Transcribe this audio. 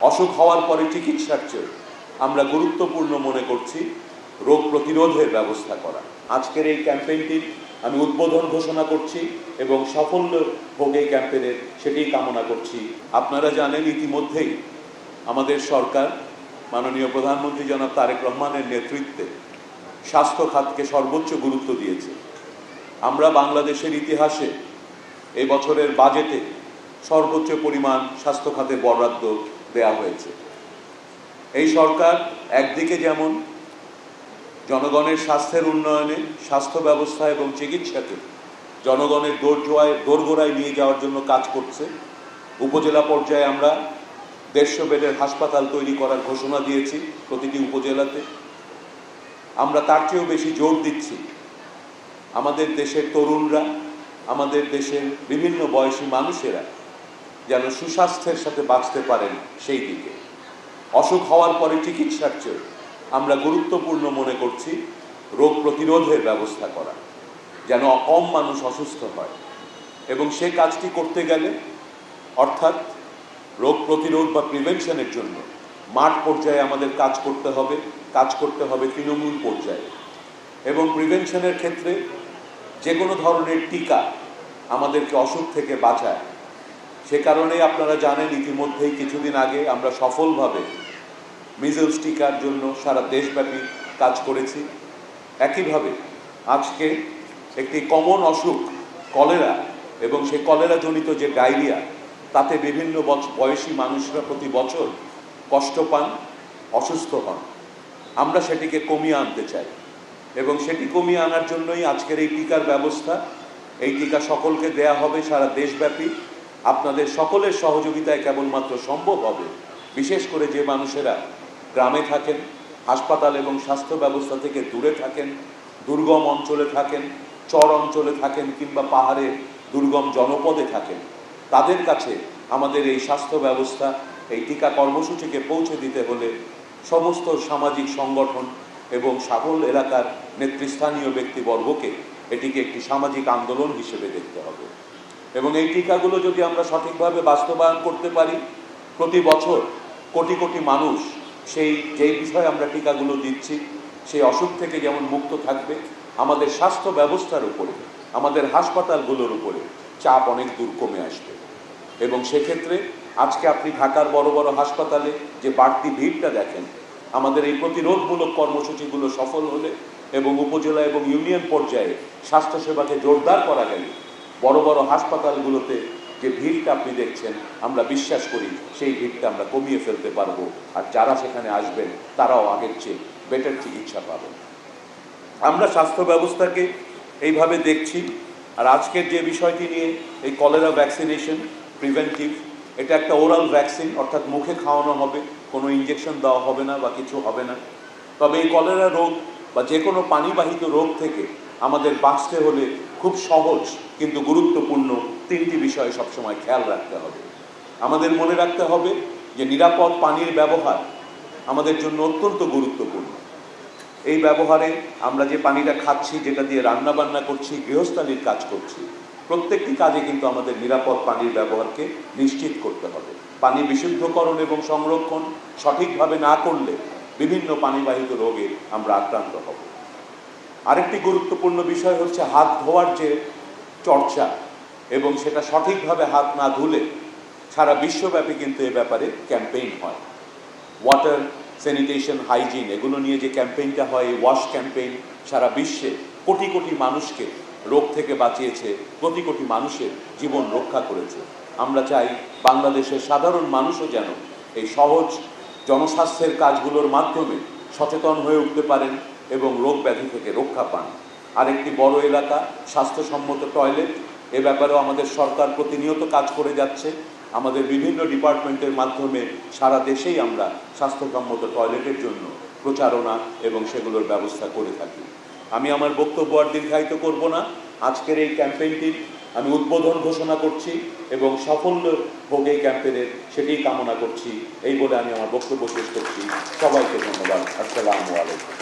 অসুখ হওয়ার পরে চিকিৎসার চেয়ে আমরা গুরুত্বপূর্ণ মনে করছি রোগ প্রতিরোধের ব্যবস্থা করা। আজকের এই ক্যাম্পেইনটির আমি উদ্বোধন ঘোষণা করছি এবং সাফল্য হোক এই ক্যাম্পেইনের সেটি কামনা করছি। আপনারা জানেন ইতিমধ্যেই আমাদের সরকার মাননীয় প্রধানমন্ত্রী জনাব তারেক রহমানের নেতৃত্বে স্বাস্থ্য খাতকে সর্বোচ্চ গুরুত্ব দিয়েছে। আমরা বাংলাদেশের ইতিহাসে এই বছরের বাজেটে সর্বোচ্চ পরিমাণ স্বাস্থ্য খাতে বরাদ্দ দেয়া হয়েছে। এই সরকার একদিকে যেমন জনগণের স্বাস্থ্যের উন্নয়নে, স্বাস্থ্য ব্যবস্থা এবং চিকিৎসাকে জনগণের দোরগোড়ায় নিয়ে যাওয়ার জন্য কাজ করছে। উপজেলা পর্যায়ে আমরা 150 বেডের হাসপাতাল তৈরি করার ঘোষণা দিয়েছি প্রতিটি উপজেলাতে। আমরা তার চেয়েও বেশি জোর দিচ্ছি আমাদের দেশের তরুণরা, আমাদের দেশের বিভিন্ন বয়সী মানুষেরা যেন সুস্বাস্থ্যের সাথে বাঁচতে পারেন সেই দিকে। অসুখ হওয়ার পরে চিকিৎসার চেয়ে আমরা গুরুত্বপূর্ণ মনে করছি রোগ প্রতিরোধের ব্যবস্থা করা, যেন কম মানুষ অসুস্থ হয়। এবং সে কাজটি করতে গেলে অর্থাৎ রোগ প্রতিরোধ বা প্রিভেনশনের জন্য মাঠ পর্যায়ে আমাদের কাজ করতে হবে তৃণমূল পর্যায়ে। এবং প্রিভেনশনের ক্ষেত্রে যে কোনো ধরনের টিকা আমাদেরকে অসুখ থেকে বাঁচায়। সে কারণে আপনারা জানেন ইতিমধ্যেই কিছুদিন আগে আমরা সফলভাবে মিজলস টিকার জন্য সারা দেশব্যাপী কাজ করেছি। একইভাবে আজকে একটি কমন অসুখ কলেরা এবং সেই কলেরাজনিত যে ডায়রিয়া, তাতে বিভিন্ন বয়সী মানুষরা প্রতি বছর কষ্ট পান, অসুস্থ হন। আমরা সেটিকে কমিয়ে আনতে চাই এবং সেটি কমিয়ে আনার জন্যই আজকের এই টিকার ব্যবস্থা। এই টিকা সকলকে দেয়া হবে সারা দেশব্যাপী। আপনাদের সকলের সহযোগিতায় কেবলমাত্র সম্ভব হবে, বিশেষ করে যে মানুষেরা গ্রামে থাকেন, হাসপাতাল এবং স্বাস্থ্য ব্যবস্থা থেকে দূরে থাকেন, দুর্গম অঞ্চলে থাকেন, চর অঞ্চলে থাকেন কিংবা পাহাড়ে দুর্গম জনপদে থাকেন। তাদের কাছে আমাদের এই স্বাস্থ্য ব্যবস্থা, এই টিকা কর্মসূচিকে পৌঁছে দিতে হলে সমস্ত সামাজিক সংগঠন এবং সকল এলাকার নেতৃস্থানীয় ব্যক্তিবর্গকে এটিকে একটি সামাজিক আন্দোলন হিসেবে দেখতে হবে। এবং এই টিকাগুলো যদি আমরা সঠিকভাবে বাস্তবায়ন করতে পারি, প্রতি বছর কোটি কোটি মানুষ যেই বিষয়ে আমরা টিকাগুলো দিচ্ছি সেই অসুখ থেকে যেমন মুক্ত থাকবে, আমাদের স্বাস্থ্য ব্যবস্থার উপরে, আমাদের হাসপাতালগুলোর উপরে চাপ অনেক দূর কমে আসবে। এবং সেক্ষেত্রে আজকে আপনি ঢাকার বড় বড় হাসপাতালে যে বাড়তি ভিড়টা দেখেন, আমাদের এই প্রতিরোধমূলক কর্মসূচিগুলো সফল হলে এবং উপজেলা এবং ইউনিয়ন পর্যায়ে স্বাস্থ্যসেবাকে জোরদার করা গেলে বড় বড় হাসপাতালগুলোতে যে ভিড়টা আপনি দেখছেন, আমরা বিশ্বাস করি সেই ভিড়টা আমরা কমিয়ে ফেলতে পারবো। আর যারা সেখানে আসবেন তারাও আগের চেয়ে বেটার চিকিৎসা পাবেন। আমরা স্বাস্থ্য ব্যবস্থাকে এইভাবে দেখছি। আর আজকের যে বিষয়টি নিয়ে এই কলেরা ভ্যাকসিনেশন প্রিভেন্টিভ, এটা একটা ওরাল ভ্যাকসিন, অর্থাৎ মুখে খাওয়ানো হবে, কোনো ইঞ্জেকশন দেওয়া হবে না বা কিছু হবে না। তবে এই কলেরা রোগ বা যে কোনো পানিবাহিত রোগ থেকে আমাদের বাঁচতে হলে খুব সহজ কিন্তু গুরুত্বপূর্ণ 3টি বিষয় সবসময় খেয়াল রাখতে হবে। আমাদের মনে রাখতে হবে যে নিরাপদ পানির ব্যবহার আমাদের জন্য অত্যন্ত গুরুত্বপূর্ণ। এই ব্যবহারে আমরা যে পানিটা খাচ্ছি, যেটা দিয়ে রান্না বান্না করছি, গৃহস্থালির কাজ করছি, প্রত্যেকটি কাজে কিন্তু আমাদের নিরাপদ পানির ব্যবহারকে নিশ্চিত করতে হবে। পানি বিশুদ্ধকরণ এবং সংরক্ষণ সঠিকভাবে না করলে বিভিন্ন পানিবাহিত রোগে আমরা আক্রান্ত হব। আরেকটি গুরুত্বপূর্ণ বিষয় হচ্ছে হাত ধোয়ার যে চর্চা, এবং সেটা সঠিকভাবে হাত না ধুলে সারা বিশ্বব্যাপী কিন্তু এ ব্যাপারে ক্যাম্পেইন হয়। ওয়াটার স্যানিটেশন, হাইজিন, এগুলো নিয়ে যে ক্যাম্পেইনটা হয়, এই ওয়াশ ক্যাম্পেইন সারা বিশ্বে কোটি কোটি মানুষকে রোগ থেকে বাঁচিয়েছে, কোটি কোটি মানুষের জীবন রক্ষা করেছে। আমরা চাই বাংলাদেশের সাধারণ মানুষও যেন এই সহজ জনস্বাস্থ্যের কাজগুলোর মাধ্যমে সচেতন হয়ে উঠতে পারেন এবং রোগ ব্যাধি থেকে রক্ষা পান। আরেকটি বড় এলাকা স্বাস্থ্যসম্মত টয়লেট, এ ব্যাপারেও আমাদের সরকার প্রতিনিয়ত কাজ করে যাচ্ছে। আমাদের বিভিন্ন ডিপার্টমেন্টের মাধ্যমে সারা দেশেই আমরা স্বাস্থ্যসম্মত টয়লেটের জন্য প্রচারণা এবং সেগুলোর ব্যবস্থা করে থাকি। আমি আমার বক্তব্য আর দীর্ঘায়িত করব না। আজকের এই ক্যাম্পেইনটির আমি উদ্বোধন ঘোষণা করছি এবং সাফল্য হোক এই ক্যাম্পেইনের সেটিই কামনা করছি। এই বলে আমি আমার বক্তব্য শেষ করছি। সবাইকে ধন্যবাদ। আসসালামু আলাইকুম।